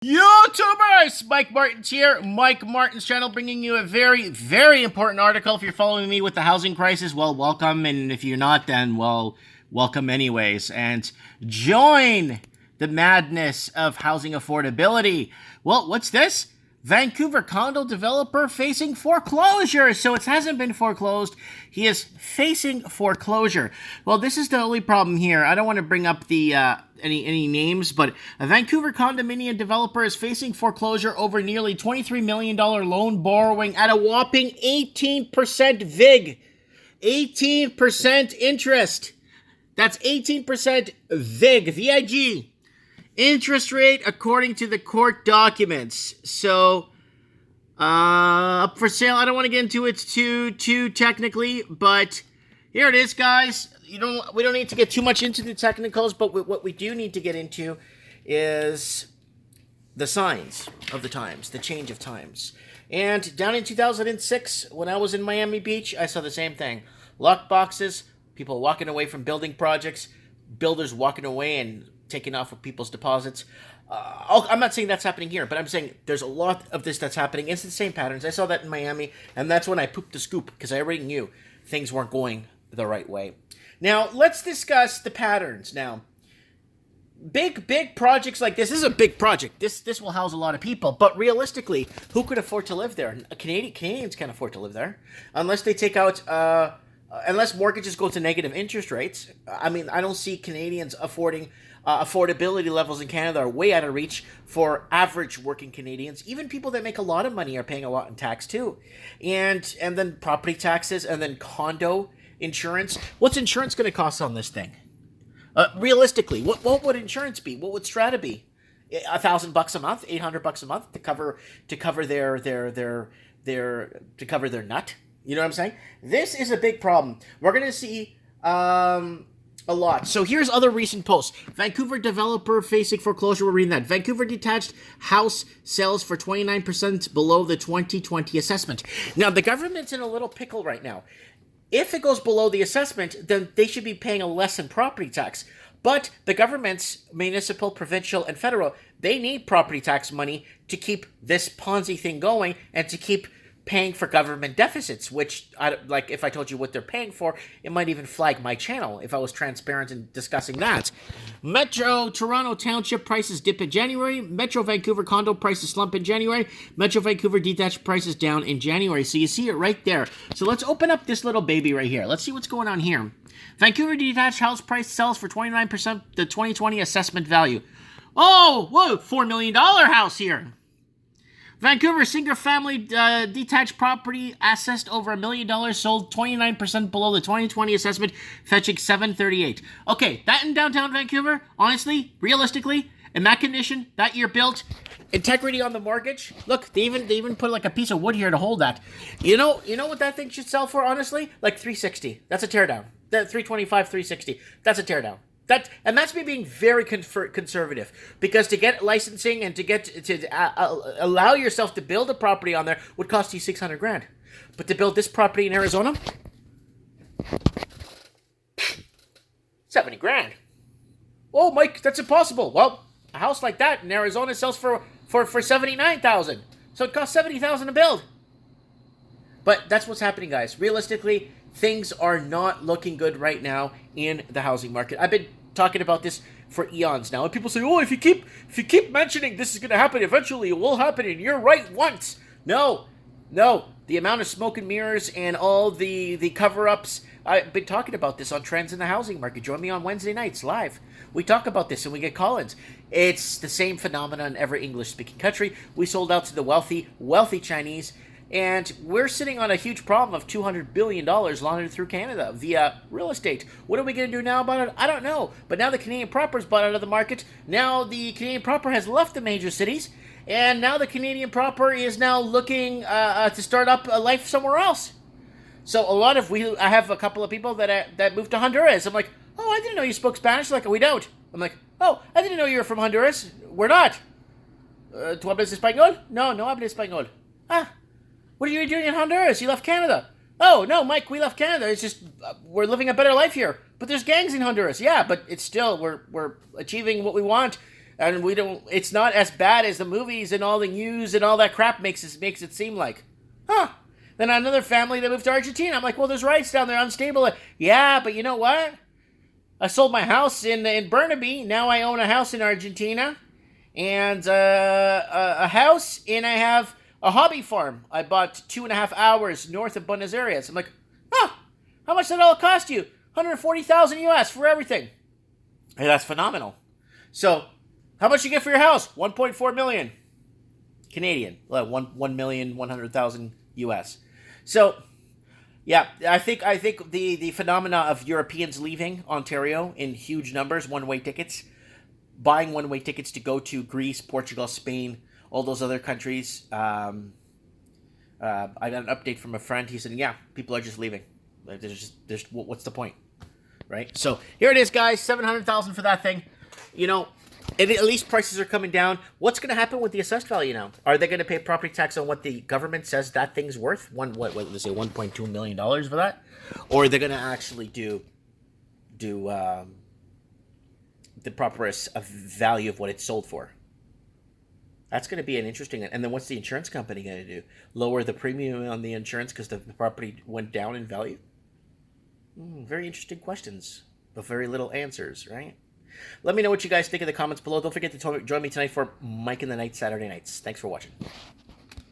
YouTubers! Mike Martin's here. Mike Martin's channel bringing you a very, very important article. If you're following me with the housing crisis, well, welcome. And if you're not, then, well, welcome anyways. And join the madness of housing affordability. Well, what's this? Vancouver condo developer facing foreclosure. So it hasn't been foreclosed. He is facing foreclosure. Well, this is the only problem here. I don't want to bring up the any names, but a Vancouver condominium developer is facing foreclosure over nearly $23 million loan borrowing at a whopping 18% VIG. 18% interest. That's 18% VIG. VIG. Interest rate according to the court documents. So, up for sale. I don't want to get into it too technically, but here it is, guys. We don't need to get too much into the technicals, but what we do need to get into is the signs of the times, the change of times. And down in 2006, when I was in Miami Beach, I saw the same thing. Locked boxes, people walking away from building projects, builders walking away and taking off with people's deposits. I'm not saying that's happening here, but I'm saying there's a lot of this that's happening. It's the same patterns. I saw that in Miami, and that's when I pooped the scoop, because I already knew things weren't going the right way. Now, let's discuss the patterns. Now, big projects like this is a big project. This will house a lot of people, but realistically, who could afford to live there? Canadians can't afford to live there, unless they take out... unless mortgages go to negative interest rates. I mean, I don't see Canadians affording... affordability levels in Canada are way out of reach for average working Canadians. Even people that make a lot of money are paying a lot in tax too. And then property taxes, and then condo insurance. What's insurance going to cost on this thing? Realistically, what would insurance be? What would strata be? $1,000 a month, $800 a month to cover their nut. You know what I'm saying? This is a big problem. We're going to see a lot. So here's other recent posts. Vancouver developer facing foreclosure. We're reading that. Vancouver detached house sells for 29% below the 2020 assessment. Now, the government's in a little pickle right now. If it goes below the assessment, then they should be paying a less in property tax. But the governments, municipal, provincial, and federal, they need property tax money to keep this Ponzi thing going and to keep paying for government deficits, which, like, if I told you what they're paying for, it might even flag my channel if I was transparent in discussing that. Metro Toronto Township prices dip in January. Metro Vancouver condo prices slump in January. Metro Vancouver detached prices down in January. So you see it right there. So let's open up this little baby right here. Let's see what's going on here. Vancouver detached house price sells for 29% the 2020 assessment value. Oh, whoa, $4 million house here. Vancouver single-family detached property assessed over $1 million sold 29% below the 2020 assessment, fetching $738. Okay, that in downtown Vancouver, honestly, realistically, in that condition, that year built, integrity on the mortgage. Look, they even put like a piece of wood here to hold that. You know what that thing should sell for, honestly? Like $360. That's a teardown. That $325, $360. That's a teardown. That's me being very conservative, because to get licensing and to get to allow yourself to build a property on there would cost you $600,000, but to build this property in Arizona, $70,000. Oh, Mike, that's impossible. Well, a house like that in Arizona sells for $79,000, so it costs $70,000 to build. But that's what's happening, guys. Realistically, things are not looking good right now in the housing market. I've been talking about this for eons now, and people say, "Oh, if you keep mentioning this is going to happen, eventually it will happen," and you're right once. No, the amount of smoke and mirrors and all the cover-ups. I've been talking about this on Trends in the Housing Market. Join me on Wednesday nights live. We talk about this and we get call-ins. It's the same phenomenon in every English-speaking country. We sold out to the wealthy Chinese. And we're sitting on a huge problem of $200 billion laundered through Canada via real estate. What are we going to do now about it? I don't know. But now the Canadian proper is bought out of the market. Now the Canadian proper has left the major cities. And now the Canadian proper is now looking to start up a life somewhere else. So I have a couple of people that moved to Honduras. I'm like, "Oh, I didn't know you spoke Spanish." Like, "We don't." I'm like, "Oh, I didn't know you were from Honduras." "We're not." ¿Tú hablas español? No hablo español. Ah. What are you doing in Honduras? You left Canada. Oh, no, Mike, we left Canada. It's just, we're living a better life here. But there's gangs in Honduras. Yeah, but it's still, we're achieving what we want. and we don't. It's not as bad as the movies and all the news and all that crap makes it seem like. Huh? Then another family that moved to Argentina. I'm like, well, there's riots down there, unstable. Yeah, but you know what? I sold my house in Burnaby. Now I own a house in Argentina, and a house, and I have a hobby farm. I bought 2.5 hours north of Buenos Aires. I'm like, huh? How much did that all cost you? 140,000 US for everything. Hey, that's phenomenal. So, how much you get for your house? 1.4 million Canadian. 1,100,000 US. So, yeah, I think the phenomena of Europeans leaving Ontario in huge numbers, one-way tickets, buying one-way tickets to go to Greece, Portugal, Spain, all those other countries. I got an update from a friend. He said, yeah, people are just leaving. There's what's the point? Right? So here it is, guys. 700,000 for that thing. You know, at least prices are coming down. What's going to happen with the assessed value now? Are they going to pay property tax on what the government says that thing's worth? Let's say $1.2 million for that, or are they going to actually do the proper value of what it's sold for? That's going to be an interesting. And then what's the insurance company going to do? Lower the premium on the insurance because the property went down in value? Very interesting questions, but very little answers, right? Let me know what you guys think in the comments below. Don't forget to join me tonight for Mike in the Night Saturday nights. Thanks for watching.